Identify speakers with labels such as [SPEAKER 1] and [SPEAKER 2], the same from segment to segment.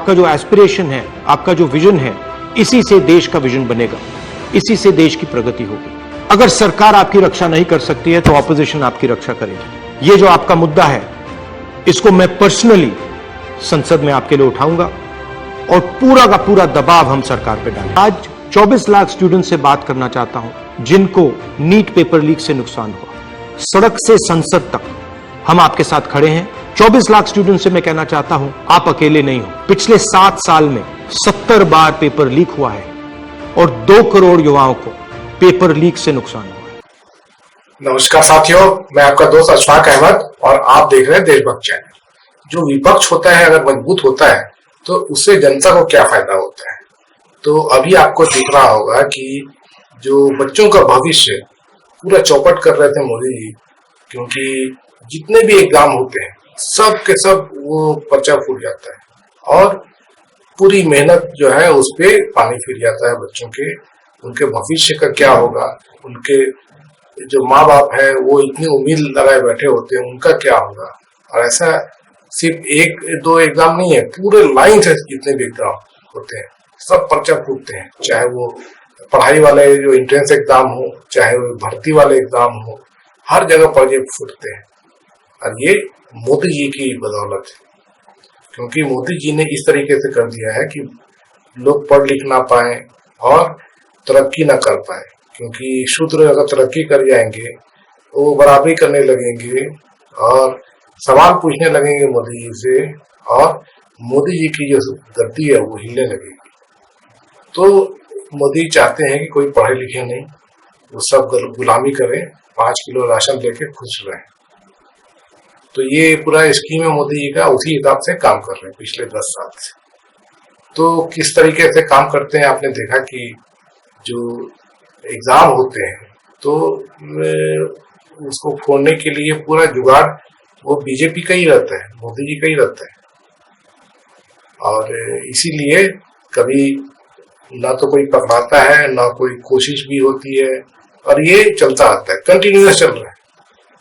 [SPEAKER 1] आपका जो एस्पिरेशन है, आपका जो विजन है, इसी से देश का विजन बनेगा, इसी से देश की प्रगति होगी। अगर सरकार आपकी रक्षा नहीं कर सकती है तो ऑपोजिशन आपकी रक्षा करेगी। ये जो आपका मुद्दा है, इसको मैं पर्सनली संसद में आपके लिए उठाऊंगा और पूरा का पूरा दबाव हम सरकार पे डालेंगे। आज 24 लाख स्टूडेंट से बात करना चाहता हूं जिनको नीट पेपर लीक से नुकसान हुआ। सड़क से संसद तक हम आपके साथ खड़े हैं। 24 लाख स्टूडेंट से मैं कहना चाहता हूं, आप अकेले नहीं हो। पिछले 7 साल में 70 बार पेपर लीक हुआ है और 2 करोड़ युवाओं को पेपर लीक से नुकसान हुआ है।
[SPEAKER 2] नमस्कार साथियों, मैं आपका दोस्त अशफाक अहमद और आप देख रहे हैं देशभक्त चैनल। जो विपक्ष होता है अगर मजबूत होता है तो उससे जनता को क्या फायदा होता है। तो अभी आपको दिख रहा होगा कि जो बच्चों का भविष्य पूरा चौपट कर रहे थे मोदी जी, क्योंकि जितने भी एग्जाम होते हैं सब के सब वो पर्चा फूट जाता है और पूरी मेहनत जो है उस पे पानी फिर जाता है बच्चों के। उनके भविष्य का क्या होगा, उनके जो माँ बाप है वो इतनी उम्मीद लगाए बैठे होते हैं, उनका क्या होगा। और ऐसा सिर्फ 1-2 एग्जाम नहीं है, पूरे लाइन से जितने भी एग्जाम होते हैं सब पर्चा फूटते हैं। चाहे वो पढ़ाई वाले जो एंट्रेंस एग्जाम हो, चाहे वो भर्ती वाले एग्जाम हो, हर जगह पर्चे फूटते हैं। और ये मोदी जी की बदौलत है, क्योंकि मोदी जी ने इस तरीके से कर दिया है कि लोग पढ़ लिख ना पाए और तरक्की ना कर पाए। क्योंकि शूद्र अगर तरक्की कर जाएंगे वो बराबरी करने लगेंगे और सवाल पूछने लगेंगे मोदी जी से, और मोदी जी की जो गद्दी है वो हिलने लगेगी। तो मोदी चाहते हैं कि कोई पढ़े लिखे नहीं, वो सब गुलामी करें, 5 किलो राशन लेके खुश रहें। तो ये पूरा स्कीम है मोदी जी का, उसी हिसाब से काम कर रहे हैं पिछले 10 साल से। तो किस तरीके से काम करते हैं आपने देखा कि जो एग्जाम होते हैं तो उसको फोड़ने के लिए पूरा जुगाड़ वो बीजेपी का ही रहता है, मोदी जी का ही रहता है। और इसीलिए कभी ना तो कोई पकड़ाता है, ना कोई कोशिश भी होती है, और ये चलता आता है, कंटिन्यूअस चल रहा है।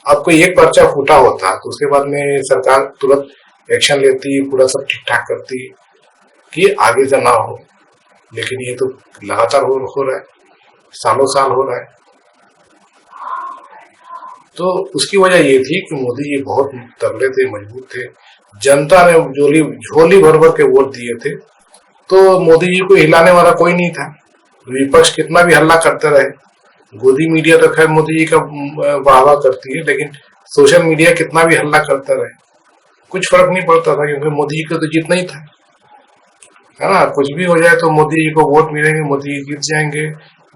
[SPEAKER 2] अब कोई एक पर्चा फूटा होता तो उसके बाद में सरकार तुरंत एक्शन लेती, पूरा सब ठीक ठाक करती कि आगे से ना हो। लेकिन ये तो लगातार हो रहा है, सालों साल हो रहा है। तो उसकी वजह ये थी कि मोदी जी बहुत तगड़े थे, मजबूत थे। जनता ने झोली भर भर के वोट दिए थे, तो मोदी जी को हिलाने वाला कोई नहीं था। विपक्ष कितना भी हल्ला करते रहे, गोदी मीडिया तो खैर मोदी जी का वाहवाह करती है, लेकिन सोशल मीडिया कितना भी हल्ला करता रहे कुछ फर्क नहीं पड़ता था, क्योंकि मोदी जी को तो जीतना ही था, है ना। कुछ भी हो जाए तो मोदी जी को वोट मिलेंगे, मोदी जी जीत जाएंगे,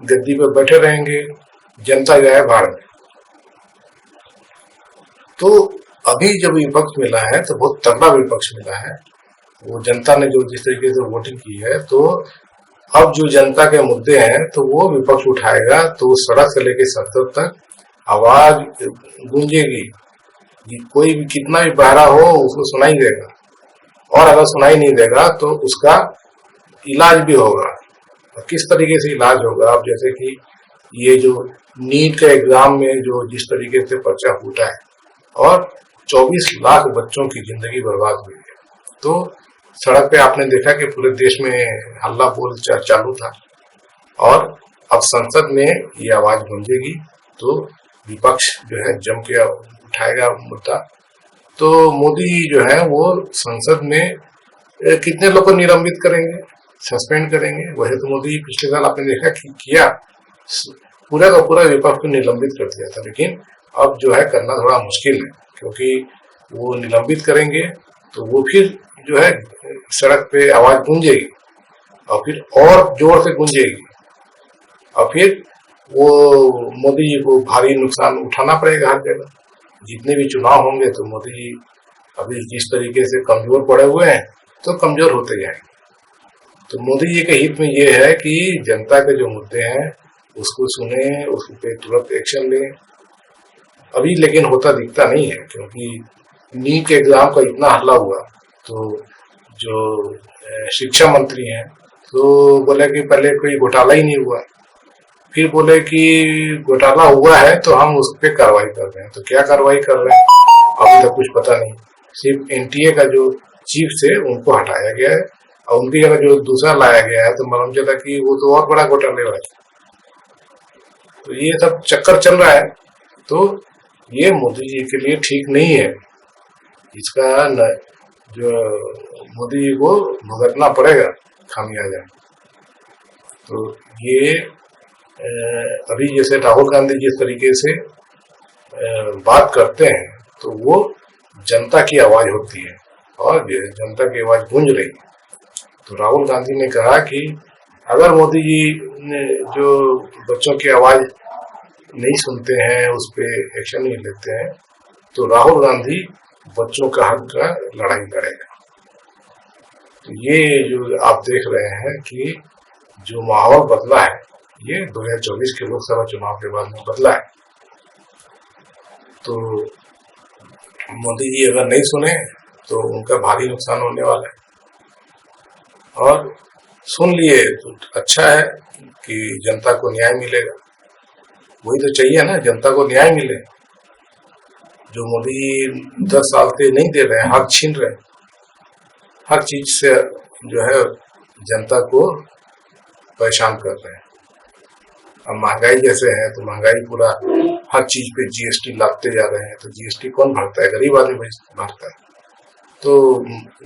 [SPEAKER 2] गद्दी पे बैठे रहेंगे, जनता जाए भाड़ में। तो अभी जब विपक्ष मिला है तो बहुत तगड़ा विपक्ष मिला है। वो जनता ने जो जिस तरीके से वोटिंग की है, तो अब जो जनता के मुद्दे हैं तो वो विपक्ष उठाएगा, तो सड़क से लेकर संसद तक आवाज गूंजेगी। कोई भी कितना भी बहरा हो उसको सुनाई देगा, और अगर सुनाई नहीं देगा तो उसका इलाज भी होगा। और किस तरीके से इलाज होगा, अब जैसे कि ये जो नीट का एग्जाम में जो जिस तरीके से पर्चा फूटा है और 24 लाख बच्चों की जिंदगी बर्बाद हुई है, तो सड़क पे आपने देखा कि पूरे देश में हल्ला बोल चालू था, और अब संसद में ये आवाज गूंजेगी तो विपक्ष जो है जम के उठाएगा मुद्दा। तो मोदी जो है वो संसद में कितने लोग को निलंबित करेंगे, सस्पेंड करेंगे। वैसे तो मोदी पिछले साल आपने देखा कि किया, पूरा का पूरा विपक्ष को निलंबित कर दिया था। लेकिन अब जो है करना थोड़ा मुश्किल है, क्योंकि वो निलंबित करेंगे तो वो फिर जो है सड़क पे आवाज गूंजेगी, और फिर और जोर से गूंजेगी, और फिर वो मोदी जी को भारी नुकसान उठाना पड़ेगा हर जगह। जितने भी चुनाव होंगे तो मोदी जी अभी जिस तरीके से कमजोर पड़े हुए हैं तो कमजोर होते जाएंगे। तो मोदी जी के हित में ये है कि जनता के जो मुद्दे हैं उसको सुने, उस पर तुरंत एक्शन लें। अभी लेकिन होता दिखता नहीं है, क्योंकि नीट के एग्जाम का इतना हल्ला हुआ तो जो शिक्षा मंत्री हैं तो बोले कि पहले कोई घोटाला ही नहीं हुआ, फिर बोले कि घोटाला हुआ है तो हम उस पर कार्रवाई कर रहे हैं। तो क्या कार्रवाई कर रहे हैं अभी तक कुछ पता नहीं। सिर्फ एनटीए का जो चीफ थे उनको हटाया गया है और उनकी जगह जो दूसरा लाया गया है तो मालूम चला कि वो तो और बड़ा घोटाले वाला है। तो ये सब चक्कर चल रहा है, तो ये मोदी जी के लिए ठीक नहीं है। इसका जो मोदी जी को भुगतना पड़ेगा खामियाजा। तो ये अभी जैसे राहुल गांधी जिस तरीके से बात करते हैं तो वो जनता की आवाज होती है और जनता की आवाज गूंज रही है। तो राहुल गांधी ने कहा कि अगर मोदी जी ने जो बच्चों की आवाज नहीं सुनते हैं, उस पर एक्शन नहीं लेते हैं, तो राहुल गांधी बच्चों का हक का लड़ाई लड़ेगा। तो ये जो आप देख रहे हैं कि जो माहौल बदला है ये 2024 के लोकसभा चुनाव के बाद में बदला है। तो मोदी जी अगर नहीं सुने तो उनका भारी नुकसान होने वाला है, और सुन लिए तो अच्छा है कि जनता को न्याय मिलेगा। वही तो चाहिए ना, जनता को न्याय मिले। जो मोदी 10 साल से नहीं दे रहे हैं, हक छीन रहे हैं, हर चीज से जो है जनता को परेशान कर रहे हैं। अब महंगाई जैसे है तो महंगाई पूरा हर चीज पे जीएसटी लादते जा रहे हैं, तो जीएसटी कौन भरता है? गरीब आदमी भरता है। तो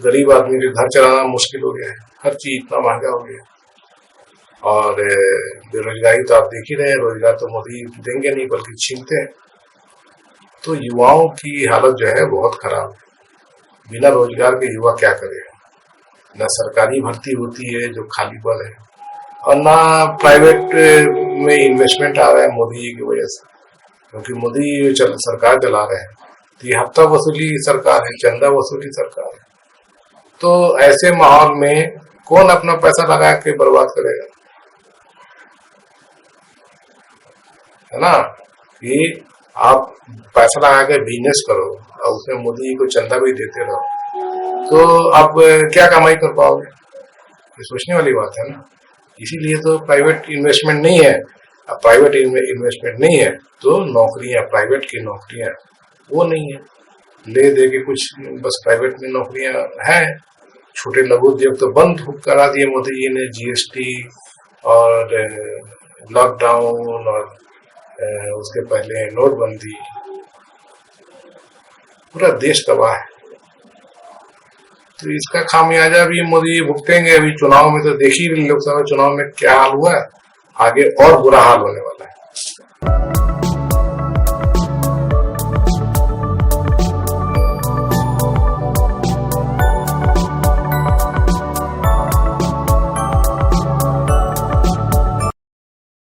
[SPEAKER 2] गरीब आदमी के घर चलाना मुश्किल हो गया है, हर चीज इतना महंगा हो गया। और बेरोजगारी तो आप देख ही रहे हैं, रोजगार तो मोदी देंगे नहीं बल्कि छीनते हैं। तो युवाओं की हालत जो है बहुत खराब है। बिना रोजगार के युवा क्या करेगा? न सरकारी भर्ती होती है जो खाली पद है, और ना प्राइवेट में इन्वेस्टमेंट आ रहा है मोदी जी की वजह से, क्योंकि मोदी सरकार चला रहे हैं। तो ये हफ्ता वसूली सरकार है, चंदा वसूली सरकार है। तो ऐसे माहौल में कौन अपना पैसा लगा के बर्बाद करेगा? है ना, कि आप पैसा लगा के बिजनेस करो और उसमें मोदी जी को चंदा भी देते रहो, तो आप क्या कमाई कर पाओगे? ये सोचने वाली बात है ना। इसीलिए तो प्राइवेट इन्वेस्टमेंट नहीं है। अब प्राइवेट इन्वेस्टमेंट नहीं है तो नौकरियां, प्राइवेट की नौकरियां वो नहीं है। ले दे के कुछ बस प्राइवेट में नौकरियां हैं। छोटे लघु उद्योग तो बंद करा दिए मोदी जी ने, जीएसटी और लॉकडाउन और उसके पहले नोटबंदी, पूरा देश तबाह है। तो इसका खामियाजा भी मोदी भुगतेंगे। अभी चुनाव में तो देखिए लोकसभा चुनाव में क्या हाल हुआ है, आगे और बुरा हाल होने वाला है।